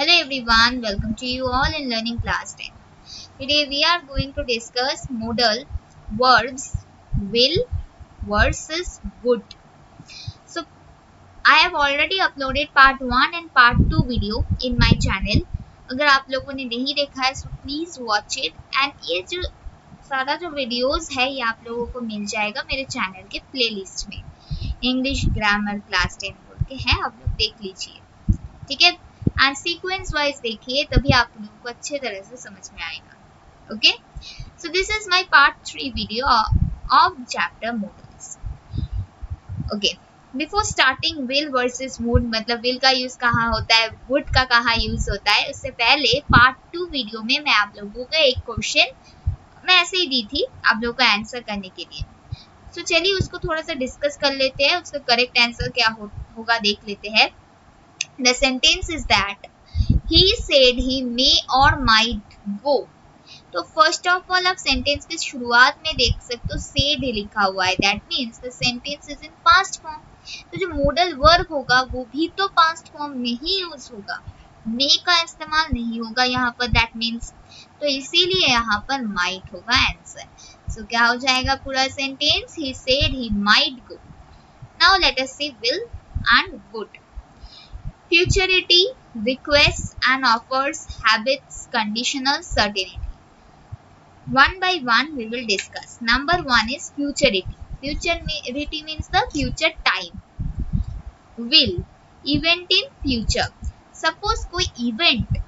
Hello everyone, welcome to you all in Learning Class 10. Today we are going to discuss modal verbs will versus would. So I have already uploaded part 1 and part 2 video in my channel. अगर आप लोगों ने नहीं देखा है so please watch it and ये जो सारा जो वीडियोस है ये आप लोगों को मिल जाएगा मेरे चैनल के प्लेलिस्ट में. इंग्लिश ग्रामर क्लास 10 बोल के है, आप लोग देख लीजिए. ठीक है, एंड सीक्वेंस वाइज देखिए तभी आप लोगों को अच्छे तरह से समझ में आएगा. Okay, so this is my part 3 video of chapter models. Okay, before starting will versus would, मतलब विल का यूज कहाँ होता है, वुड का कहाँ यूज होता है, उससे पहले पार्ट 2 वीडियो में मैं आप लोगों को एक क्वेश्चन मैं ऐसे ही दी थी आप लोगों को आंसर करने के लिए. तो चलिए उसको थोड़ा सा डिस्कस कर लेते हैं, उसका करेक्ट आंसर क्या होगा देख लेते हैं. The sentence is that he said he may or might go. तो फर्स्ट ऑफ ऑल आप सेंटेंस की शुरुआत में देख सकते हो said लिखा हुआ है. That means the sentence is in past form. तो जो मॉडल वर्ब होगा वो भी तो पास्ट फॉर्म में ही यूज होगा, may का इस्तेमाल नहीं होगा यहाँ पर. दैट मीन्स तो इसीलिए यहाँ पर might होगा आंसर. सो क्या हो जाएगा पूरा sentence, he said he might go. Now let us see will and would. Futurity, requests and offers, habits, conditional, certainty. One by one we will discuss. Number one is futurity. Futurity means the future time. Will, event in future. Suppose कोई event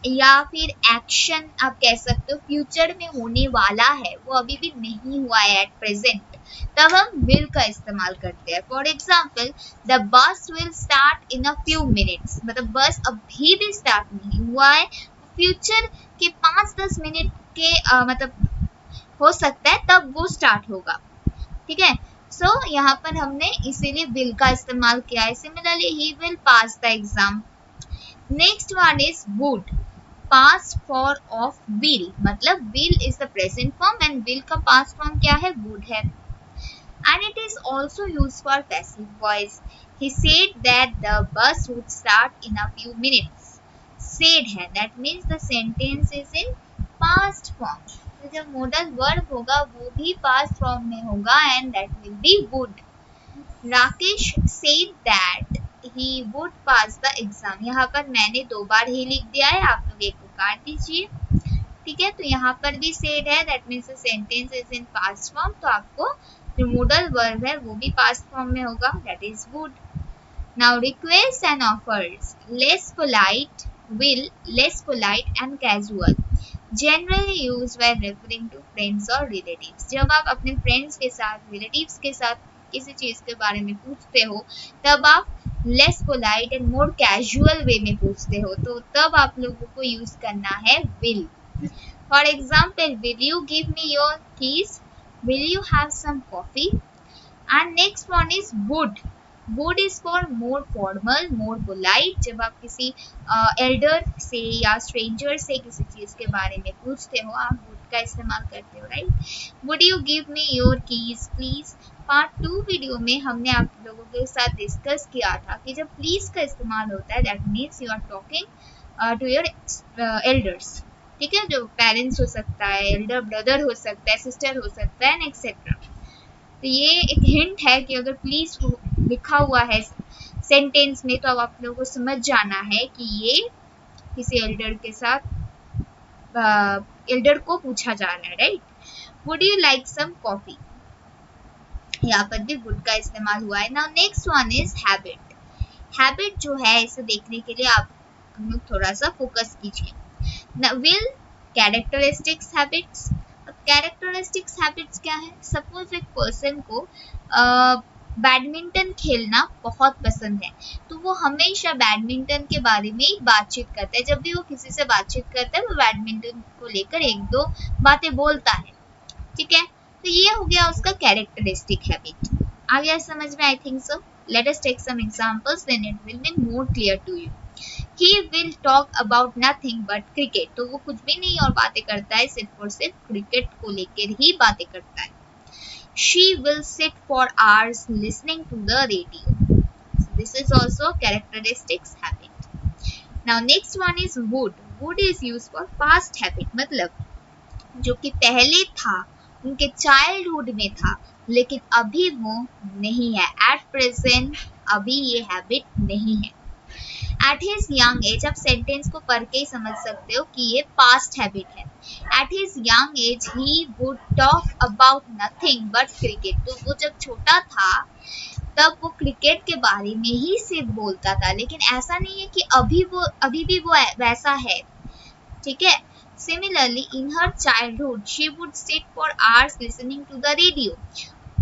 या फिर action आप कह सकते हो future में होने वाला है, वो अभी भी नहीं हुआ है एट प्रेजेंट, तब हम विल का इस्तेमाल करते हैं. For example the bus will start in a few minutes, मतलब बस अभी भी स्टार्ट नहीं हुआ है, फ्यूचर के 5-10 मिनट के मतलब हो सकता है तब वो स्टार्ट होगा. ठीक है, सो यहाँ पर हमने इसीलिए विल का इस्तेमाल किया है. Similarly he will pass the exam. Next one is would. Past form of will, मतलब will is the present form and will का पास्ट फॉर्म क्या है, वुड है. And it is also used for passive voice. He said that the bus would start in a few minutes. Said है, that means the sentence is in past form. तो जब modal verb होगा वो भी past form में होगा and that will be would. Rakesh said that he would pass the exam. यहाँ पर मैंने 2 बार ही लिख दिया है, आप लोग एक को काट दीजिए. ठीक है, तो यहाँ पर भी said है, that means the sentence is in past form, तो आपको जो modal verb है वो भी past form में होगा, that is would. Now request and offers. Less polite, will, less polite and casual. Generally used when referring to friends or relatives. जब आप अपने friends के साथ, relatives के साथ किसी चीज के बारे में पूछते हो तब आप less polite and more casual way में पूछते हो, तो तब आप लोगों को यूज करना है will. For example, will you give me your keys, will you have some coffee. And next one is would. Would is for more formal, more polite. जब आप किसी एल्डर से या स्ट्रेंजर से किसी चीज के बारे में पूछते हो आप वुड का इस्तेमाल करते हो, right. Would you give me your keys please. Part 2 video में हमने आप लोगों के साथ डिस्कस किया था कि जब प्लीज का इस्तेमाल होता है that means you are talking to your elders. ठीक है, जो पेरेंट्स हो सकता है, एल्डर ब्रदर हो सकता है, सिस्टर हो सकता है, एक्सेट्रा. तो ये एक हिंट है कि अगर प्लीज लिखा हुआ है सेंटेंस में तो अब आप लोगों को समझ जाना है कि ये किसी एल्डर के साथ एल्डर को पूछा जा रहा है, right. Would you like some coffee, यहाँ पर भी वुड का इस्तेमाल हुआ है. Now next one is habit. Habit जो है इसे देखने के लिए आप हम लोग थोड़ा सा फोकस कीजिए. Will, characteristics, habits. Characteristics habits क्या है, सपोज एक पर्सन को बैडमिंटन खेलना बहुत पसंद है तो वो हमेशा बैडमिंटन के बारे में ही बातचीत करता है. जब भी वो किसी से बातचीत करता है वो बैडमिंटन को लेकर 1-2 बातें बोलता है. ठीक है, तो ये हो गया उसका कैरेक्टरिस्टिक हैबिट. आ गया समझ में, I think so. Let us take some examples then it will be more clear to you. He will talk about nothing but cricket. तो वो कुछ भी नहीं और बातें करता है, सिर्फ और सिर्फ क्रिकेट को लेकर ही बातें करता है. She will sit for hours listening to the radio. This is also characteristics habit. Now next one is would. Would is use for past habit, मतलब जो कि पहले था, उनके चाइल्डहुड में था, लेकिन अभी वो नहीं है. एट प्रेजेंट अभी ये हैबिट नहीं है. एट हिज यंग एज, आप सेंटेंस को पढ़ के ही समझ सकते हो कि ये पास्ट हैबिट है. At his young age he would talk about nothing but cricket. तो वो जब छोटा था तब वो क्रिकेट के बारे में ही सिर्फ बोलता था, लेकिन ऐसा नहीं है कि अभी भी वो वैसा है. ठीक है. Similarly, in her childhood, she would sit for hours listening to the radio.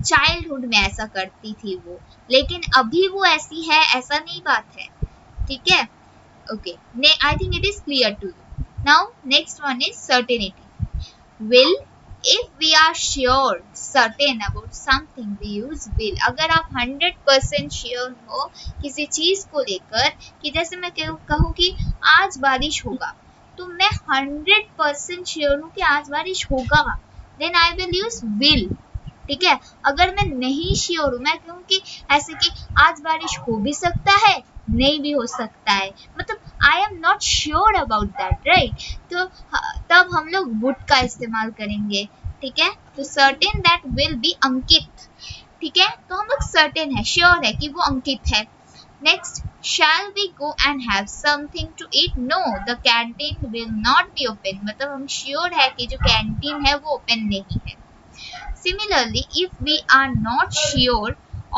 Childhood में ऐसा करती थी वो, लेकिन अभी वो ऐसी है ऐसा नहीं बात है. ठीक है. Okay, I think it is clear to you. Now next one is certainty. Will. If we are sure certain about something we use will. अगर आप 100% श्योर हो किसी चीज को लेकर, कि जैसे मैं कहूँ कि आज बारिश होगा, तो मैं 100% श्योर हूँ कि आज बारिश होगा, then I will use will. ठीक है. अगर मैं नहीं श्योर हूँ, मैं कहूँ कि ऐसे कि आज बारिश हो भी सकता है, नहीं भी हो सकता है, मतलब I am not sure about that, right. तो तब हम लोग वुड का इस्तेमाल करेंगे. ठीक है. तो सर्टेन दैट विल बी अंकित. ठीक है. तो हम लोग सर्टेन है, श्योर है कि वो अंकित है. Next, shall we go and have something to eat? No, the canteen will not be open. मतलब हम श्योर है कि जो कैंटीन है वो ओपन नहीं है. Similarly, if we are not sure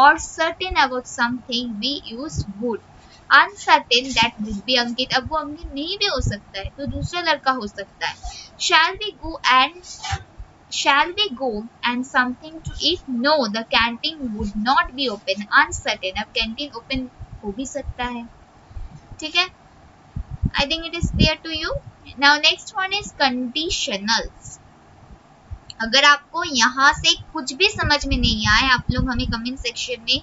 or certain about something, we use would. Uncertain, that will be अंकित. अब वो अंकित नहीं भी हो सकता है, तो दूसरा लड़का हो सकता है. Shall we go and something to eat? No, the canteen would not be open. Uncertain, अब कैंटीन ओपन हो भी सकता है. ठीक है. I think it is clear to you. Now next one is conditionals. अगर आपको यहाँ से कुछ भी समझ में नहीं आए, आप लोग हमें कमेंट सेक्शन में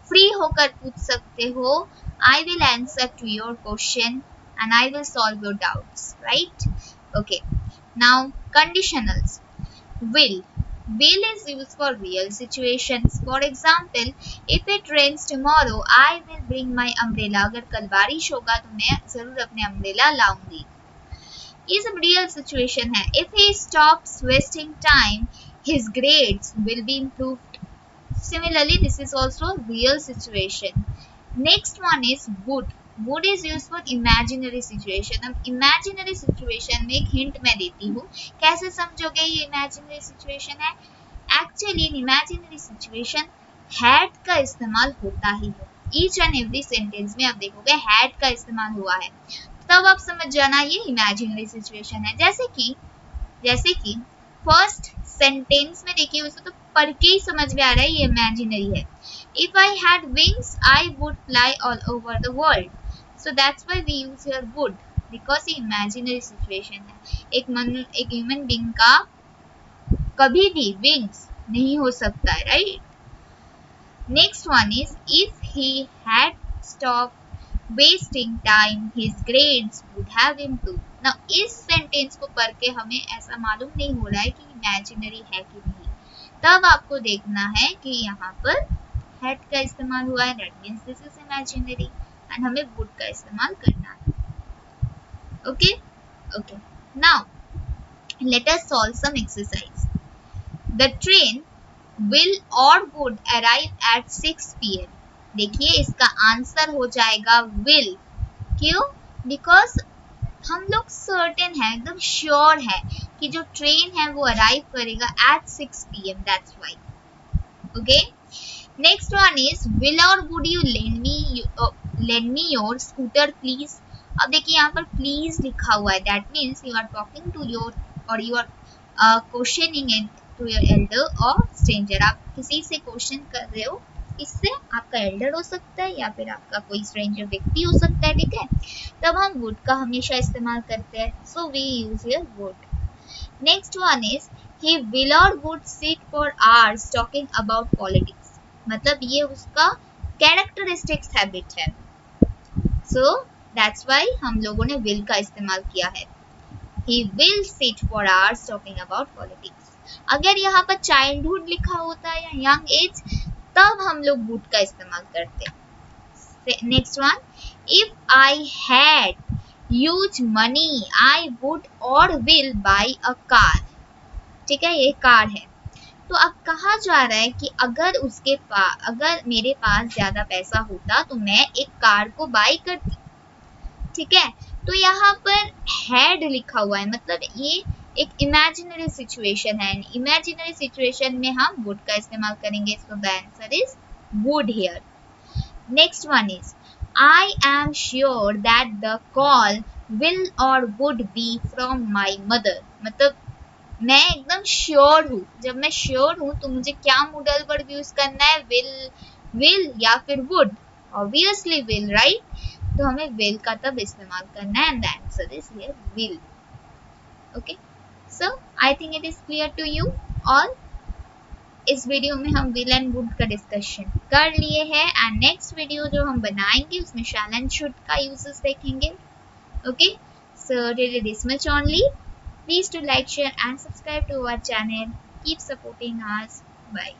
फ्री होकर पूछ सकते हो. I will answer to your question and I will solve your doubts, right. Okay. Now conditionals. Will is used for real situations. For example, if it rains tomorrow, I will bring my umbrella. अगर कल बारिश होगा तो मैं जरूर अपने umbrella लाऊंगी. Is a real situation है. If he stops wasting time, his grades will be improved. Similarly, this is also a real situation. Next one is would. Would is used for imaginary situation. अब imaginary situation में एक hint मैं देती हूँ, कैसे समझोगे ये imaginary situation है. Actually in imaginary situation had का इस्तेमाल होता ही है. Each and every sentence में आप देखोगे had का इस्तेमाल हुआ है, तब आप समझ जाना ये imaginary situation है. जैसे कि फर्स्ट सेंटेंस में देखिए, उसको तो पढ़ के ही समझ में आ रहा है ये इमेजिनरी है. If I had wings I would fly all over the world. So that's why we use here would, because ये इमेजिनरी सिचुएशन है. एक ह्यूमन बीइंग का कभी भी विंग्स नहीं हो सकता है, right. Next one is if he had stop wasting time, his grades would have improved. Now, इस सेंटेंस को पढ़ के हमें ऐसा मालूम नहीं हो रहा है कि इमेजिनरी है कि नहीं. तब आपको देखना है कि यहाँ पर had का इस्तेमाल हुआ है, that means this is imaginary, and हमें would का इस्तेमाल करना है. Okay. Now, let us solve some exercise. The train will or would arrive at 6 p.m. देखिए इसका आंसर हो जाएगा will. क्यों? बिकॉज हम लोग सर्टेन है, एकदम श्योर है कि जो ट्रेन है वो अराइव करेगा at 6 p.m. That's why. Okay. Next one is will or would you lend me your scooter please. अब देखिए यहाँ पर प्लीज लिखा हुआ है, that means you are talking to your और you are questioning to your elder और stranger. आप किसी से क्वेश्चन कर रहे हो, इससे आपका एल्डर हो सकता है या फिर आपका कोई स्ट्रेंजर व्यक्ति हो सकता है. ठीक है. तब हम वुड का हमेशा इस्तेमाल करते हैं, so we use here would. Next one is he will और would sit for hours talking about politics. मतलब ये उसका कैरेक्टरिस्टिक्स हैबिट है, सो दैट्स व्हाई हम लोगों ने विल का इस्तेमाल किया है. He will sit for hours talking about politics. अगर यहाँ पर चाइल्डहुड लिखा होता है या यंग एज, तब हम लोग वुड का इस्तेमाल करते हैं. Next one, if I had use money I would और विल बाई अ कार। ठीक है, ये कार है। तो अब कहा जा रहा है कि अगर मेरे पास ज्यादा पैसा होता तो मैं एक कार को बाई करती। ठीक है, तो यहाँ पर हैड लिखा हुआ है, मतलब ये एक इमेजिनरी सिचुएशन है। इमेजिनरी सिचुएशन में हम वुड का इस्तेमाल करेंगे, so the answer is would here. Next one is I am sure that the call will और would be from my mother. मतलब मैं एकदम श्योर हूँ। जब मैं श्योर हूँ तो मुझे क्या मॉडल वर्ब यूज करना है, विल या फिर वुड। Obviously will, right. तो हमें विल का तब इस्तेमाल करना है, and the answer is here will. Okay, so I think it is clear to you all. इस वीडियो में हम विल एंड वुड का डिस्कशन कर लिए हैं, एंड नेक्स्ट वीडियो जो हम बनाएंगे उसमें शैल एंड शुड का यूजेस देखेंगे। Okay, so till this much only. Please do like, share and subscribe to our channel. Keep supporting us. Bye.